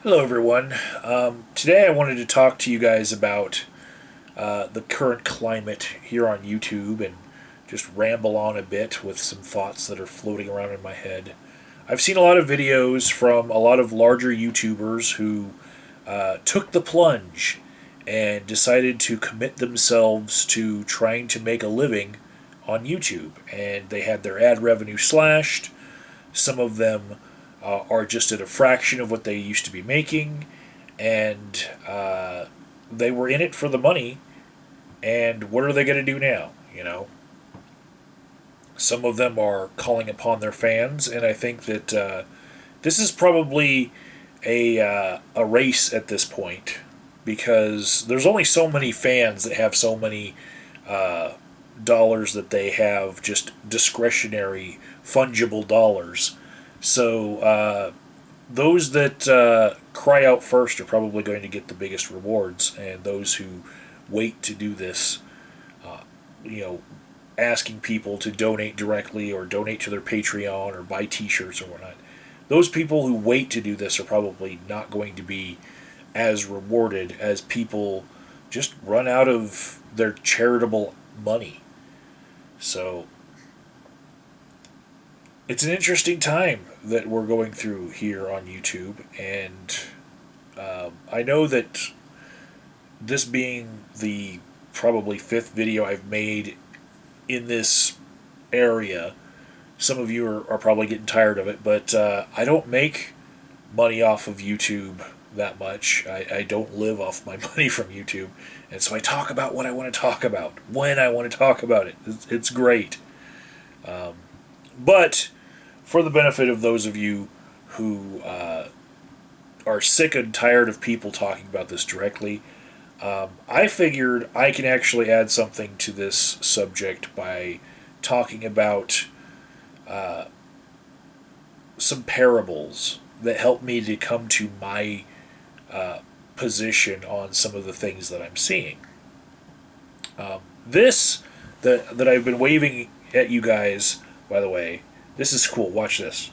Hello, everyone. Today I wanted to talk to you guys about the current climate here on YouTube and just ramble on a bit with some thoughts that are floating around in my head. I've seen a lot of videos from a lot of larger YouTubers who took the plunge and decided to commit themselves to trying to make a living on YouTube. And they had their ad revenue slashed. Some of them are just at a fraction of what they used to be making, and they were in it for the money. And what are they going to do now? Some of them are calling upon their fans, and I think that this is probably a race at this point because there's only so many fans that have so many dollars that they have just discretionary fungible dollars. So those that cry out first are probably going to get the biggest rewards, and those who wait to do this, uh, you know, asking people to donate directly or donate to their Patreon or buy T-shirts or whatnot. Those people who wait to do this are probably not going to be as rewarded as people just run out of their charitable money. So it's an interesting time that we're going through here on YouTube, and I know that this being the probably fifth video I've made in this area, some of you are probably getting tired of it, but I don't make money off of YouTube that much. I don't live off my money from YouTube, and so I talk about what I want to talk about when I want to talk about it. It's great. But for the benefit of those of you who are sick and tired of people talking about this directly, I figured I can actually add something to this subject by talking about some parables that help me to come to my position on some of the things that I'm seeing. This that I've been waving at you guys, by the way, this is cool. Watch this.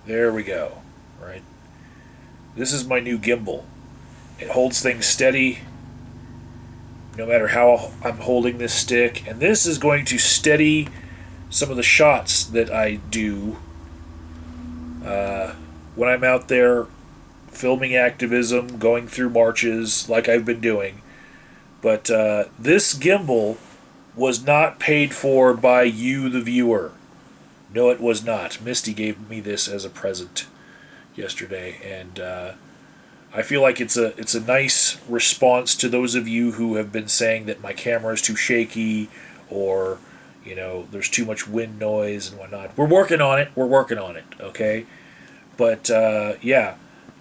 There we go. Right. This is my new gimbal. It holds things steady no matter how I'm holding this stick, and this is going to steady some of the shots that I do when I'm out there filming activism, going through marches like I've been doing. But this gimbal was not paid for by you, the viewer. No, it was not. Misty gave me this as a present yesterday, and I feel like it's a nice response to those of you who have been saying that my camera is too shaky, or there's too much wind noise and whatnot. We're working on it. We're working on it. Okay, but yeah.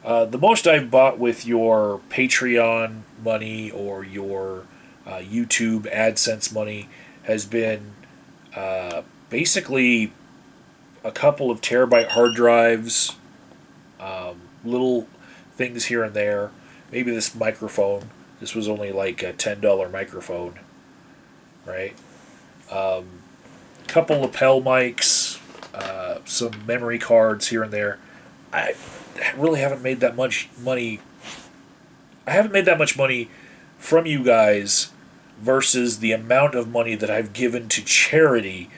The most I've bought with your Patreon money or your YouTube AdSense money has been basically a couple of terabyte hard drives, little things here and there. Maybe this microphone. This was only like a $10 microphone, right? Couple lapel mics, some memory cards here and there. I really haven't made that much money. I haven't made that much money from you guys versus the amount of money that I've given to charity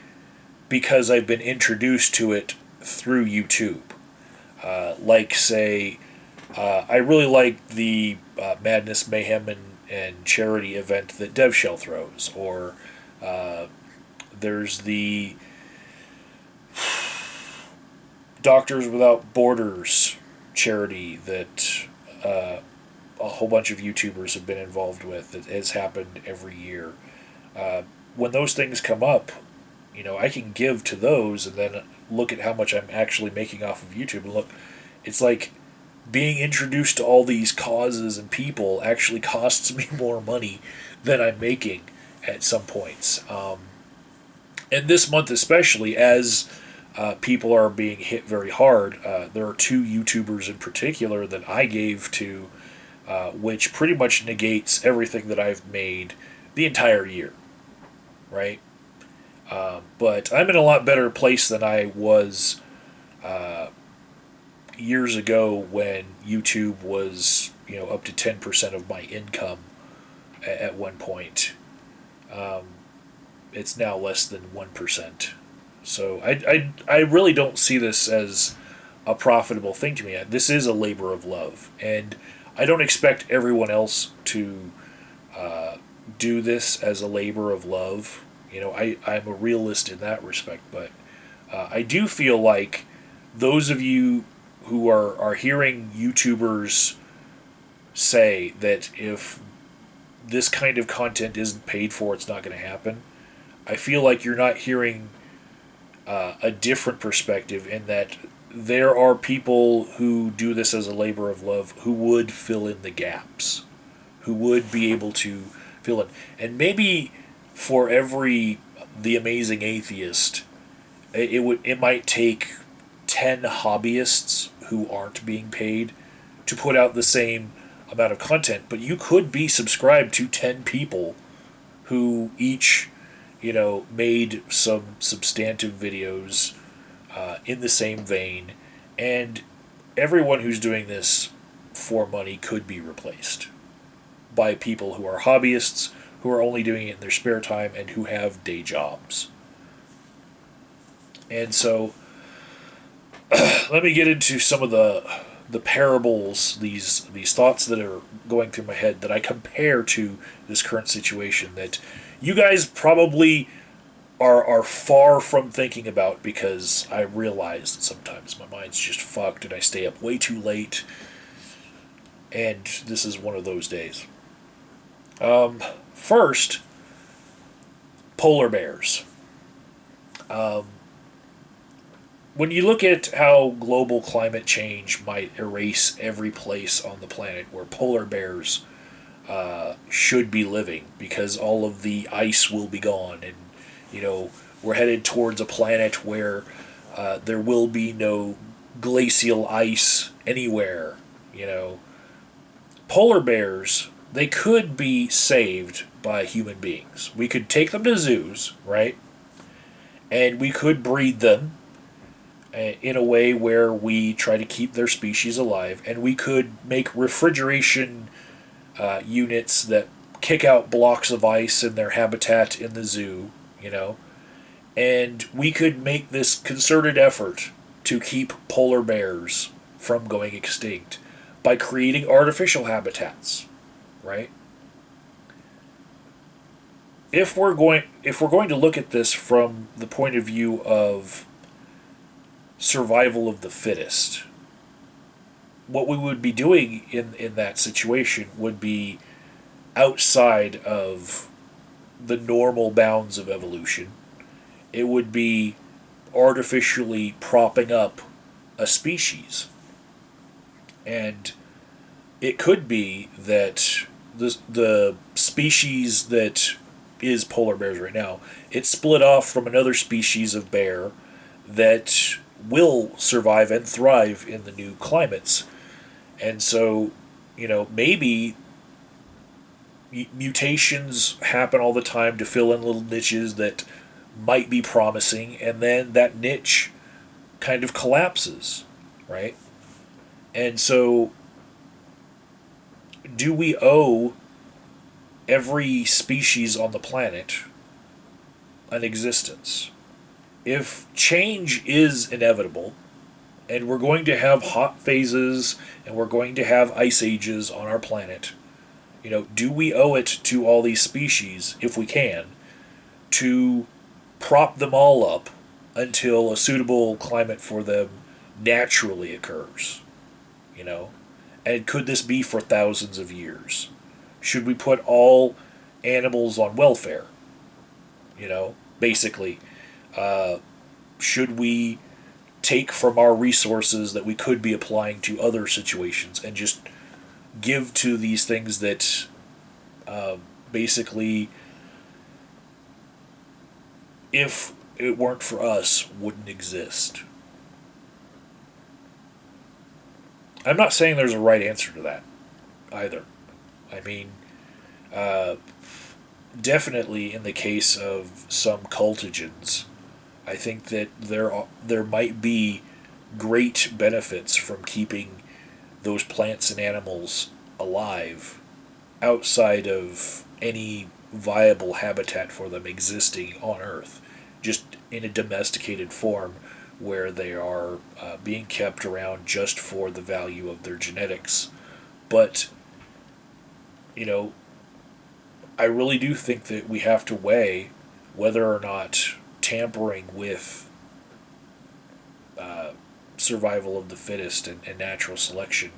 because I've been introduced to it through YouTube. Like, say, I really like the Madness, Mayhem, and charity event that DevShell throws. Or there's the Doctors Without Borders charity that a whole bunch of YouTubers have been involved with. That has happened every year. When those things come up, I can give to those and then look at how much I'm actually making off of YouTube. And look, it's like being introduced to all these causes and people actually costs me more money than I'm making at some points. And this month especially, as people are being hit very hard. There are two YouTubers in particular that I gave to, which pretty much negates everything that I've made the entire year, right? But I'm in a lot better place than I was years ago when YouTube was, up to 10% of my income at one point. Um, it's now less than 1%. So I really don't see this as a profitable thing to me. This is a labor of love. And I don't expect everyone else to do this as a labor of love. I'm a realist in that respect, but I do feel like those of you who are hearing YouTubers say that if this kind of content isn't paid for, it's not going to happen. I feel like you're not hearing a different perspective in that there are people who do this as a labor of love who would fill in the gaps, who would be able to fill in. And maybe for every The Amazing Atheist, it might take 10 hobbyists who aren't being paid to put out the same amount of content, but you could be subscribed to 10 people who each, made some substantive videos in the same vein, and everyone who's doing this for money could be replaced by people who are hobbyists, who are only doing it in their spare time, and who have day jobs. And so, let me get into some of the parables, these thoughts that are going through my head that I compare to this current situation that you guys probably are far from thinking about, because I realize that sometimes my mind's just fucked and I stay up way too late, and this is one of those days. First, polar bears. When you look at how global climate change might erase every place on the planet where polar bears should be living, because all of the ice will be gone, and we're headed towards a planet where there will be no glacial ice anywhere. Polar bears, they could be saved by human beings. We could take them to zoos, right? And we could breed them in a way where we try to keep their species alive, and we could make refrigeration units that kick out blocks of ice in their habitat in the zoo, and we could make this concerted effort to keep polar bears from going extinct by creating artificial habitats, right? If we're going to look at this from the point of view of survival of the fittest, what we would be doing in that situation would be outside of the normal bounds of evolution. It would be artificially propping up a species. And it could be that the species that is polar bears right now, it's split off from another species of bear that will survive and thrive in the new climates. And so, maybe mutations happen all the time to fill in little niches that might be promising, and then that niche kind of collapses, right? And so, do we owe every species on the planet an existence? If change is inevitable, and we're going to have hot phases, and we're going to have ice ages on our planet, do we owe it to all these species, if we can, to prop them all up until a suitable climate for them naturally occurs? And could this be for thousands of years? Should we put all animals on welfare? Basically, should we take from our resources that we could be applying to other situations and just give to these things that basically, if it weren't for us, wouldn't exist? I'm not saying there's a right answer to that either. I mean, definitely in the case of some cultigens, I think that there might be great benefits from keeping those plants and animals alive outside of any viable habitat for them existing on Earth, just in a domesticated form where they are being kept around just for the value of their genetics. But, you know, I really do think that we have to weigh whether or not tampering with survival of the fittest and natural selection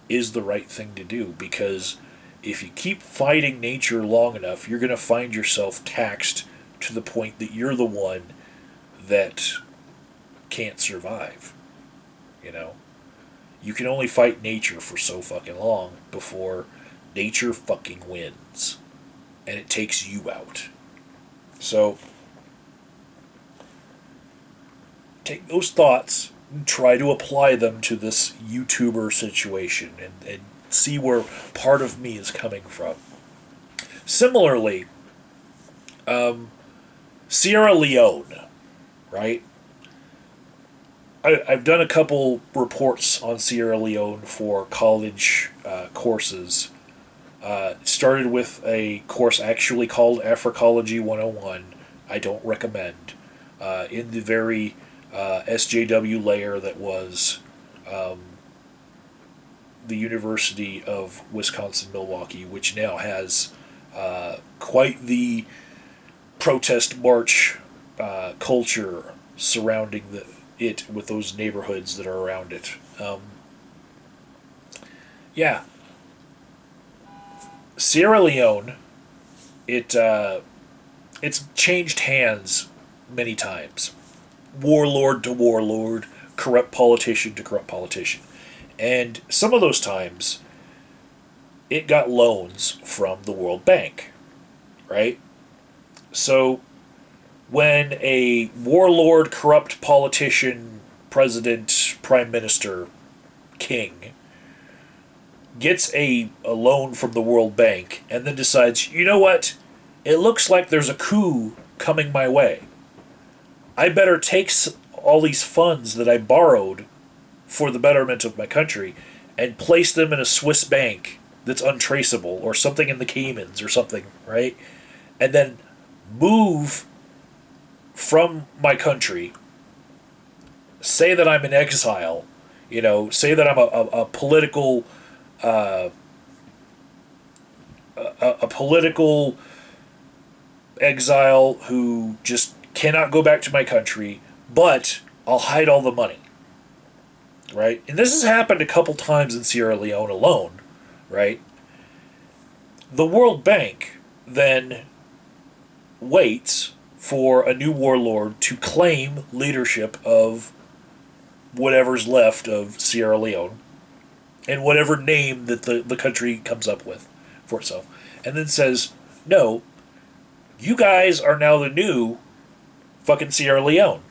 is the right thing to do, because if you keep fighting nature long enough, you're going to find yourself taxed to the point that you're the one that can't survive. You know? You can only fight nature for so fucking long before nature fucking wins. And it takes you out. So, take those thoughts and try to apply them to this YouTuber situation and see where part of me is coming from. Similarly, Sierra Leone, right? I've done a couple reports on Sierra Leone for college courses. Started with a course actually called Africology 101. I don't recommend. In the very SJW layer that was the University of Wisconsin-Milwaukee, which now has quite the protest march culture surrounding it with those neighborhoods that are around it. Yeah. Sierra Leone, it's changed hands many times. Warlord to warlord, corrupt politician to corrupt politician. And some of those times, it got loans from the World Bank, right? So, when a warlord, corrupt politician, president, prime minister, king, gets a loan from the World Bank and then decides, you know what? It looks like there's a coup coming my way. I better take all these funds that I borrowed for the betterment of my country and place them in a Swiss bank that's untraceable or something in the Caymans or something, right? And then move from my country, say that I'm in exile, say that I'm a political a political exile who just cannot go back to my country, but I'll hide all the money. Right? And this has happened a couple times in Sierra Leone alone, right? The World Bank then waits for a new warlord to claim leadership of whatever's left of Sierra Leone and whatever name that the country comes up with for itself. And then says, no, you guys are now the new fucking Sierra Leone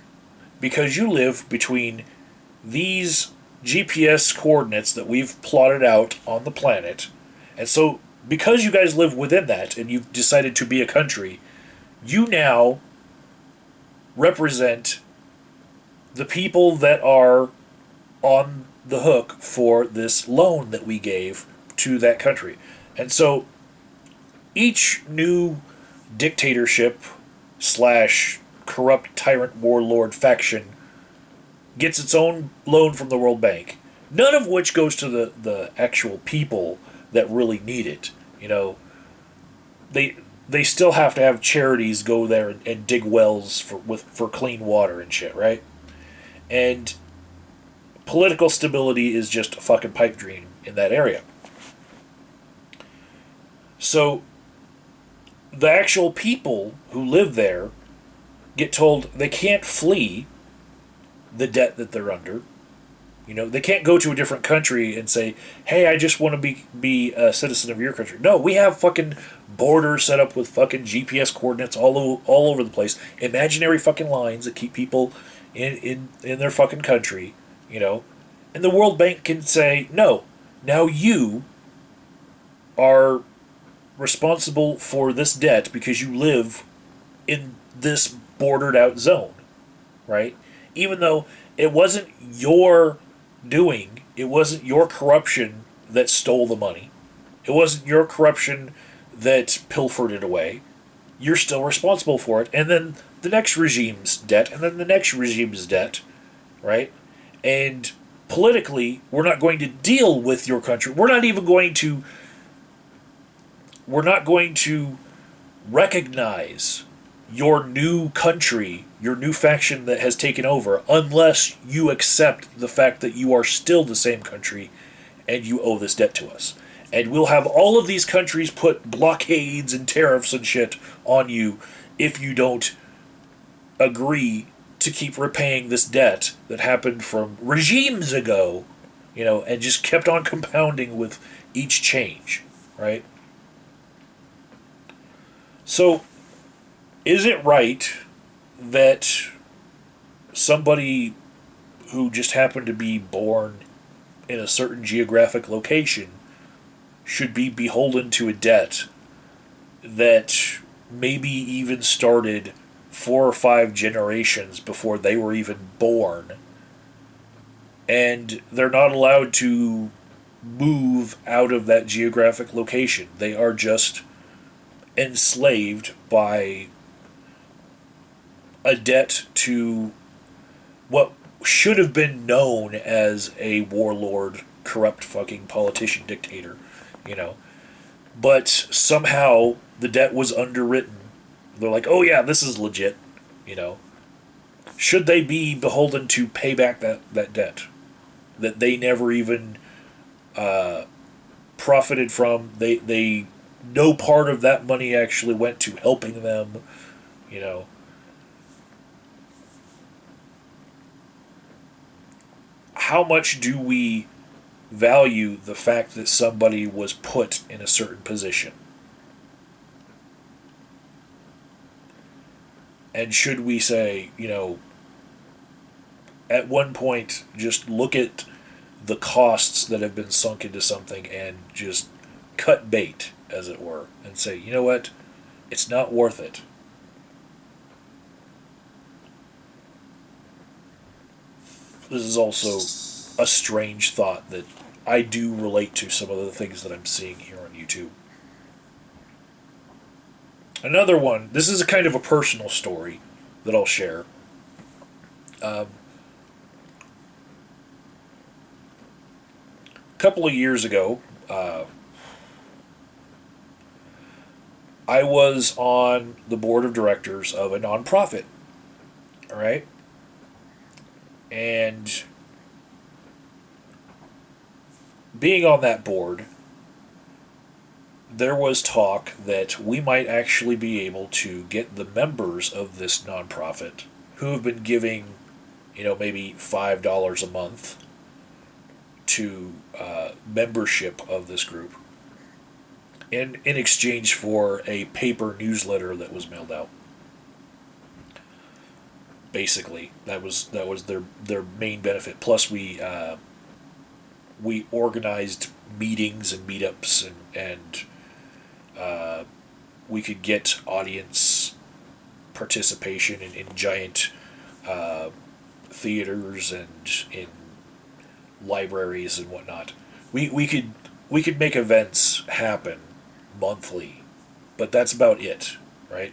because you live between these GPS coordinates that we've plotted out on the planet. And so, because you guys live within that and you've decided to be a country, you now represent the people that are on the hook for this loan that we gave to that country. And so, each new dictatorship slash corrupt tyrant warlord faction gets its own loan from the World Bank, none of which goes to the actual people that really need it. They still have to have charities go there and dig wells for clean water and shit, right? And political stability is just a fucking pipe dream in that area. So the actual people who live there get told they can't flee the debt that they're under. They can't go to a different country and say, hey, I just want to be a citizen of your country. No, we have fucking borders set up with fucking GPS coordinates all over the place. Imaginary fucking lines that keep people in their fucking country, And the World Bank can say, no, now you are responsible for this debt because you live in this bordered out zone, right? Even though it wasn't your doing, it wasn't your corruption that stole the money, it wasn't your corruption that pilfered it away. You're still responsible for it. And then the next regime's debt, and then the next regime's debt, right? And politically, we're not going to deal with your country. We're not going to recognize your new country, your new faction that has taken over, unless you accept the fact that you are still the same country and you owe this debt to us. And we'll have all of these countries put blockades and tariffs and shit on you if you don't agree to keep repaying this debt that happened from regimes ago, and just kept on compounding with each change, right? So, is it right that somebody who just happened to be born in a certain geographic location should be beholden to a debt that maybe even started 4 or 5 generations before they were even born, and they're not allowed to move out of that geographic location? They are just enslaved by a debt to what should have been known as a warlord, corrupt fucking politician dictator, you know. But somehow the debt was underwritten. They're like, oh yeah, this is legit, you know. Should they be beholden to pay back that debt that they never even profited from? They no part of that money actually went to helping them, you know. How much do we value the fact that somebody was put in a certain position? And should we say, you know, at one point, just look at the costs that have been sunk into something and just cut bait, as it were, and say, you know what, it's not worth it. This is also a strange thought that I do relate to some of the things that I'm seeing here on YouTube. Another one, this is a kind of a personal story that I'll share. A couple of years ago, I was on the board of directors of a nonprofit. All right? And being on that board, there was talk that we might actually be able to get the members of this nonprofit who have been giving, you know, maybe $5 a month to membership of this group in exchange for a paper newsletter that was mailed out. Basically, that was their main benefit. Plus, we organized meetings and meetups, and we could get audience participation in giant theaters and in libraries and whatnot. We could make events happen monthly, but that's about it, right?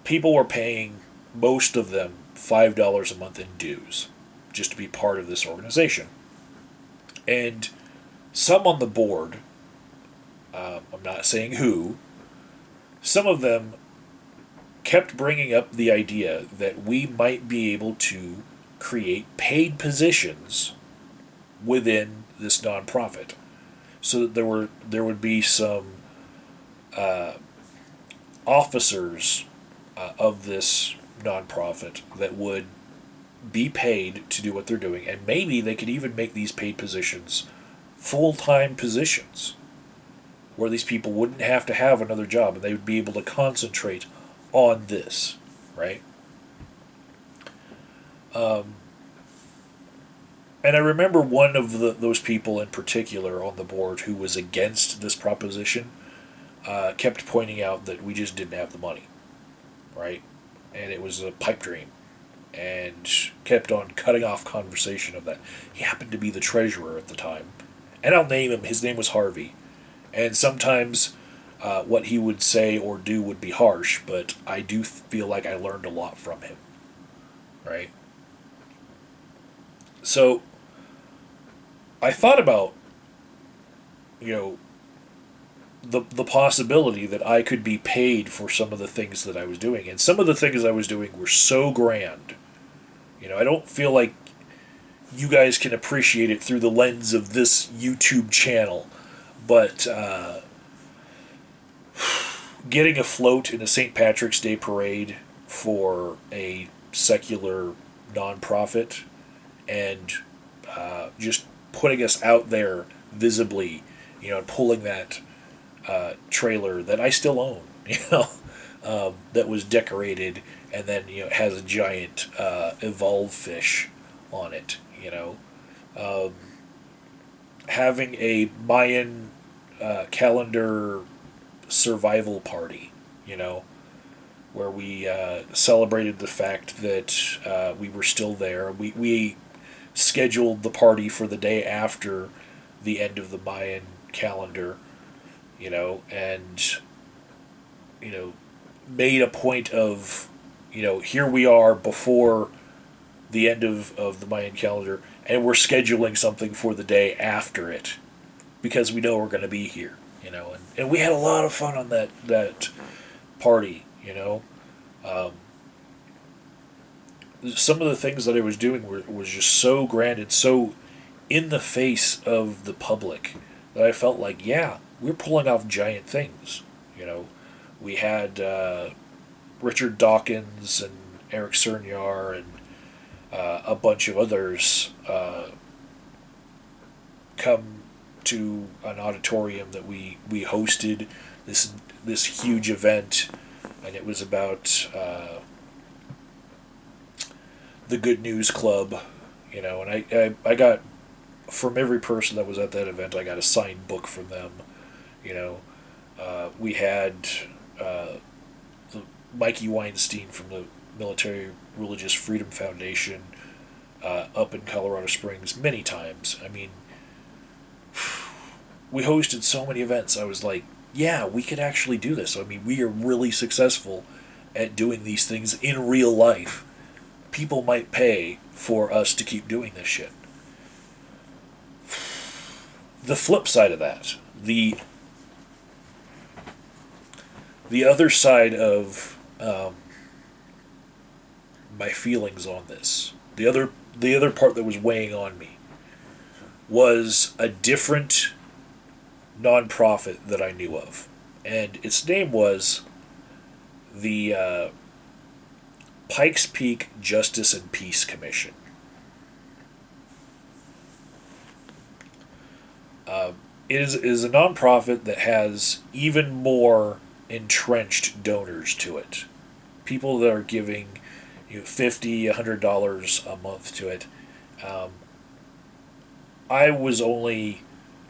People were paying, most of them, $5 a month in dues just to be part of this organization. And some on the board, I'm not saying who, some of them kept bringing up the idea that we might be able to create paid positions within this nonprofit, so that there would be some officers of this nonprofit that would be paid to do what they're doing, and maybe they could even make these paid positions full-time positions where these people wouldn't have to have another job and they would be able to concentrate on this, right? And And I remember one of those people in particular on the board who was against this proposition kept pointing out that we just didn't have the money, right? And it was a pipe dream, and kept on cutting off conversation of that. He happened to be the treasurer at the time, and I'll name him. His name was Harvey, and sometimes what he would say or do would be harsh, but I do feel like I learned a lot from him, right? So I thought about, you know, the possibility that I could be paid for some of the things that I was doing, and some of the things I was doing were so grand. I don't feel like you guys can appreciate it through the lens of this YouTube channel, but getting a float in a St. Patrick's Day parade for a secular nonprofit and just putting us out there visibly, and pulling that trailer that I still own, that was decorated and then has a giant evolve fish on it. Having a Mayan calendar survival party, where we celebrated the fact that we were still there. We scheduled the party for the day after the end of the Mayan calendar, and made a point of, here we are before the end of the Mayan calendar, and we're scheduling something for the day after it because we know we're going to be here, and we had a lot of fun on that party, some of the things that I was doing was just so grand and so in the face of the public that I felt like, yeah, we're pulling off giant things. We had Richard Dawkins and Eric Cernyar and a bunch of others come to an auditorium that we hosted this huge event, and it was about the Good News Club, and I got, from every person that was at that event, I got a signed book from them. We had Mikey Weinstein from the Military Religious Freedom Foundation up in Colorado Springs many times. I mean, we hosted so many events. I was like, yeah, we could actually do this. I mean, we are really successful at doing these things in real life. People might pay for us to keep doing this shit. The flip side of that, the other side of my feelings on this, the other part that was weighing on me, was a different nonprofit that I knew of, and its name was the Pikes Peak Justice and Peace Commission. It is a nonprofit that has even more entrenched donors to it. People that are giving $50, $100 a month to it. I was only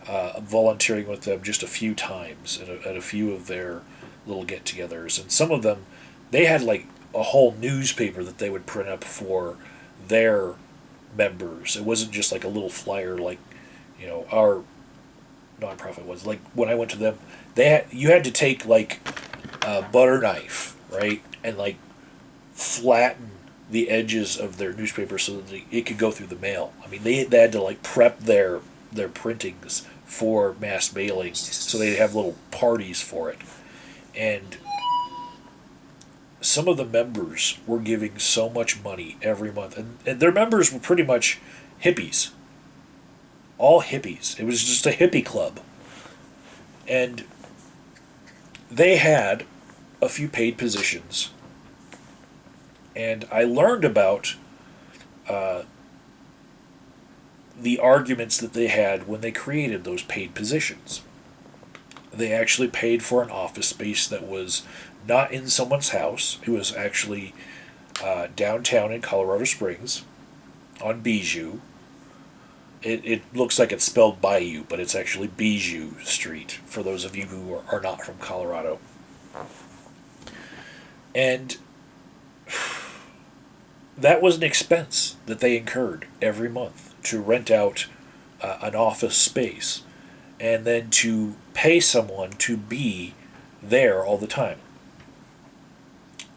volunteering with them just a few times at a few of their little get-togethers, and some of them, they had like a whole newspaper that they would print up for their members. It wasn't just like a little flyer like our nonprofit was. Like when I went to them, you had to take like a butter knife, right, and like flatten the edges of their newspaper so that it could go through the mail. I mean, they had to like prep their printings for mass mailing, so they'd have little parties for it. And some of the members were giving so much money every month, and their members were pretty much hippies. All hippies. It was just a hippie club. And they had a few paid positions. And I learned about the arguments that they had when they created those paid positions. They actually paid for an office space that was not in someone's house. It was actually downtown in Colorado Springs on Bijou. It looks like it's spelled Bayou, but it's actually Bijou Street, for those of you who are not from Colorado. And that was an expense that they incurred every month to rent out an office space and then to pay someone to be there all the time.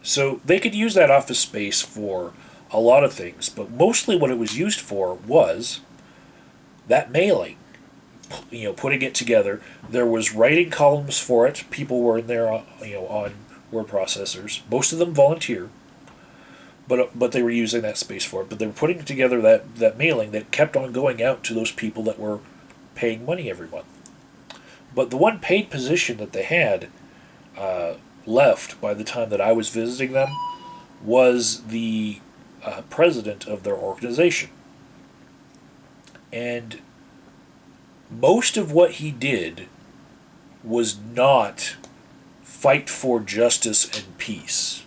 So they could use that office space for a lot of things, but mostly what it was used for was that mailing. Putting it together. There was writing columns for it. People were in there, on word processors. Most of them volunteer, but they were using that space for it. But they were putting together that mailing that kept on going out to those people that were paying money every month. But the one paid position that they had left by the time that I was visiting them was the president of their organization. And most of what he did was not fight for justice and peace.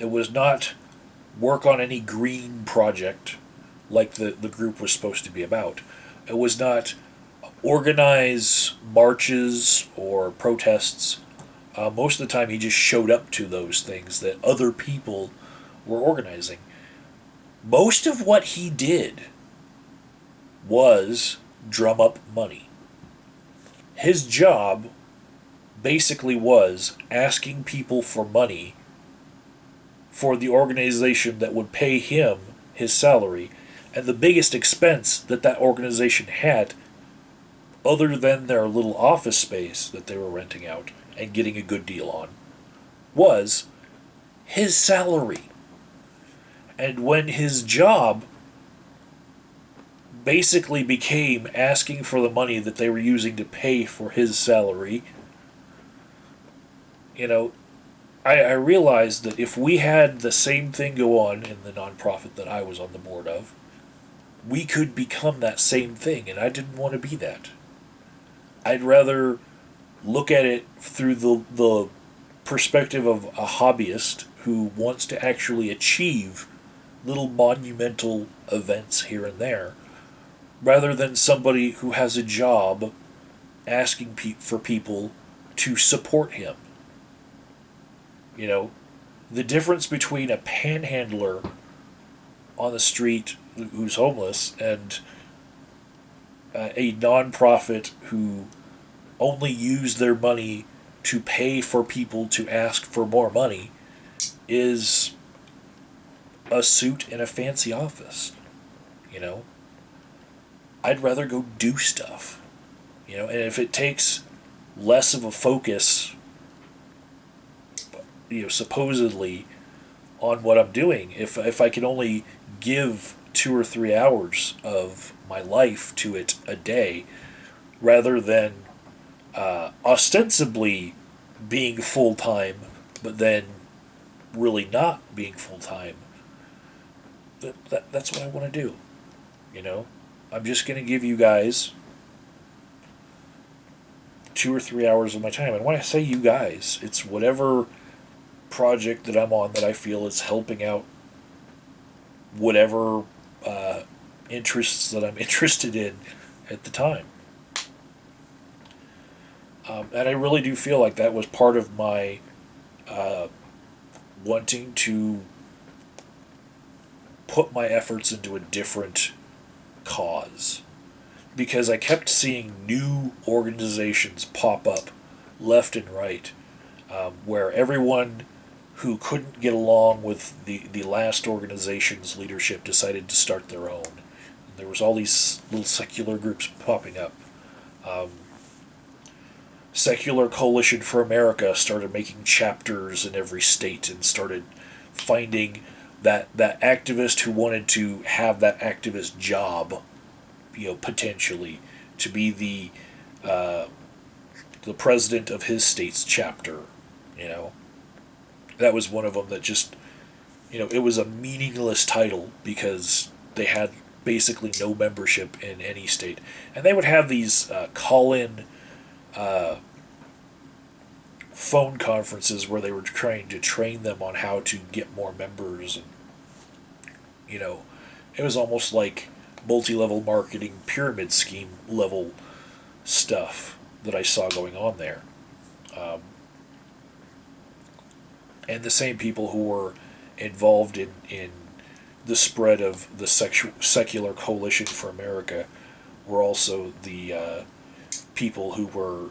It was not work on any green project like the group was supposed to be about. It was not organize marches or protests. Most of the time he just showed up to those things that other people were organizing. Most of what he did was drum up money. His job basically was asking people for money for the organization that would pay him his salary, and the biggest expense that organization had, other than their little office space that they were renting out and getting a good deal on, was his salary. And when his job basically became asking for the money that they were using to pay for his salary, I realized that if we had the same thing go on in the nonprofit that I was on the board of, we could become that same thing, and I didn't want to be that. I'd rather look at it through the perspective of a hobbyist who wants to actually achieve little monumental events here and there, rather than somebody who has a job asking for people to support him. The difference between a panhandler on the street who's homeless and a nonprofit who only use their money to pay for people to ask for more money is a suit in a fancy office. I'd rather go do stuff. And if it takes less of a focus, supposedly on what I'm doing, if I can only give 2 or 3 hours of my life to it a day, rather than ostensibly being full-time, but then really not being full-time, that's what I want to do. I'm just going to give you guys 2 or 3 hours of my time. And when I say you guys, it's whatever project that I'm on that I feel is helping out whatever interests that I'm interested in at the time. And I really do feel like that was part of my wanting to put my efforts into a different cause. Because I kept seeing new organizations pop up left and right, where everyone who couldn't get along with the last organization's leadership decided to start their own. And there was all these little secular groups popping up. Secular Coalition for America started making chapters in every state and started finding that activist who wanted to have that activist job, potentially to be the president of his state's chapter. That was one of them that just, it was a meaningless title because they had basically no membership in any state. And they would have these call-in phone conferences where they were trying to train them on how to get more members. And, it was almost like multi-level marketing pyramid scheme level stuff that I saw going on there. Um, and the same people who were involved in the spread of the secular coalition for America were also the people who were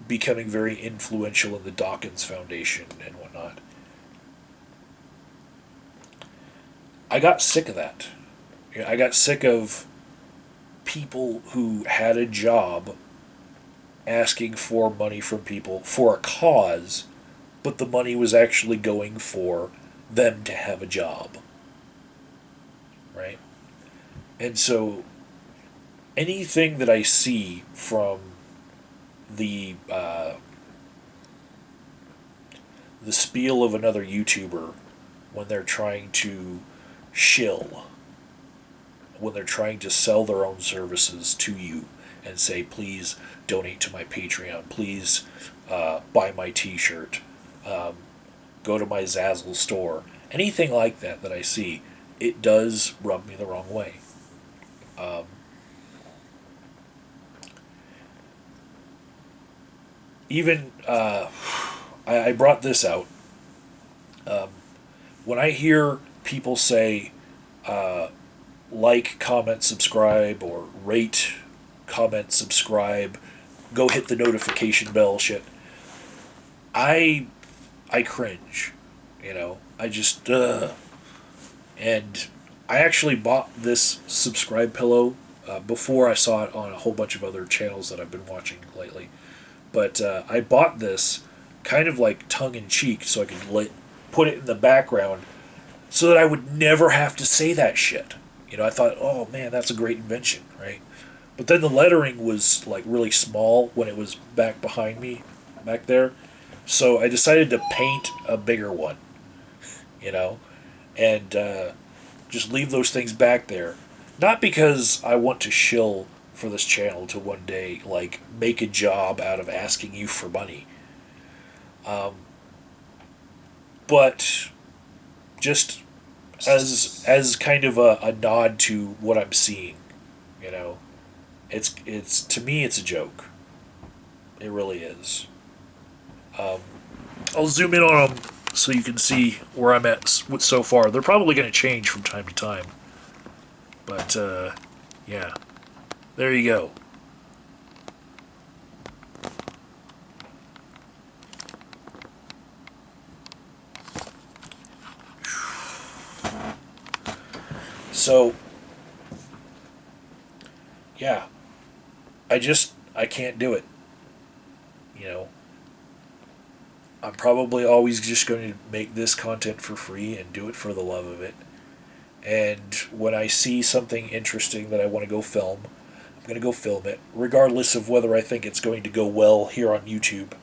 becoming very influential in the Dawkins Foundation and whatnot. I got sick of that. I got sick of people who had a job asking for money from people for a cause, but the money was actually going for them to have a job. Right? And so anything that I see from the spiel of another YouTuber when they're trying to shill, when they're trying to sell their own services to you and say, please donate to my Patreon, please buy my t-shirt, go to my Zazzle store, anything like that that I see, it does rub me the wrong way. Even I brought this out. When I hear people say like, comment, subscribe, or rate, comment, subscribe, go hit the notification bell shit, I cringe. You know, I just and I actually bought this subscribe pillow before I saw it on a whole bunch of other channels that I've been watching lately. But I bought this kind of like tongue-in-cheek so I could put it in the background so that I would never have to say that shit. You know, I thought, oh man, that's a great invention, right? But then the lettering was like really small when it was back behind me, back there. So I decided to paint a bigger one, you know, and just leave those things back there. Not because I want to shill for this channel to one day, like, make a job out of asking you for money. But just as kind of a nod to what I'm seeing, you know. It's to me, it's a joke. It really is. I'll zoom in on them so you can see where I'm at so far. They're probably going to change from time to time. But, yeah. There you go. So, yeah. I can't do it. You know. I'm probably always just going to make this content for free and do it for the love of it. And when I see something interesting that I want to go film, I'm going to go film it, regardless of whether I think it's going to go well here on YouTube.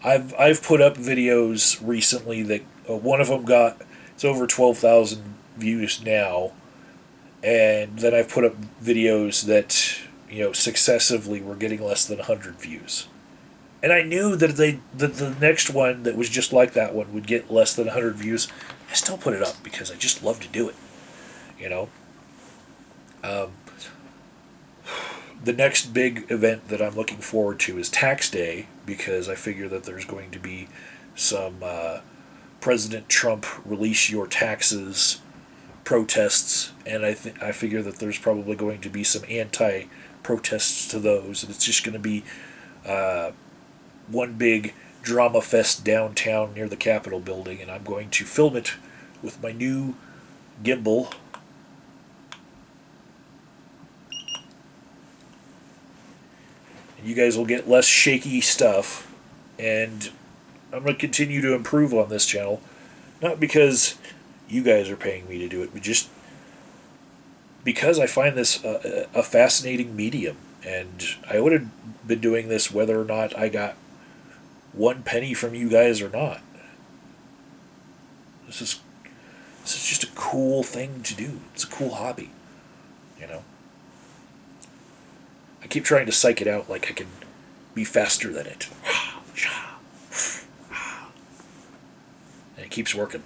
I've put up videos recently that one of them it's over 12,000 views now, and then I've put up videos that, you know, successively were getting less than 100 views. And I knew that the next one that was just like that one would get less than 100 views. I still put it up because I just love to do it, you know. The next big event that I'm looking forward to is Tax Day, because I figure that there's going to be some President Trump release your taxes protests, and I figure that there's probably going to be some anti-protests to those, and it's just going to be one big drama fest downtown near the Capitol building, and I'm going to film it with my new gimbal. And you guys will get less shaky stuff, and I'm going to continue to improve on this channel, not because you guys are paying me to do it, but just because I find this a fascinating medium, and I would have been doing this whether or not I got 1 penny from you guys or not. This is just a cool thing to do. It's a cool hobby, you know. I keep trying to psych it out like I can be faster than it. And it keeps working.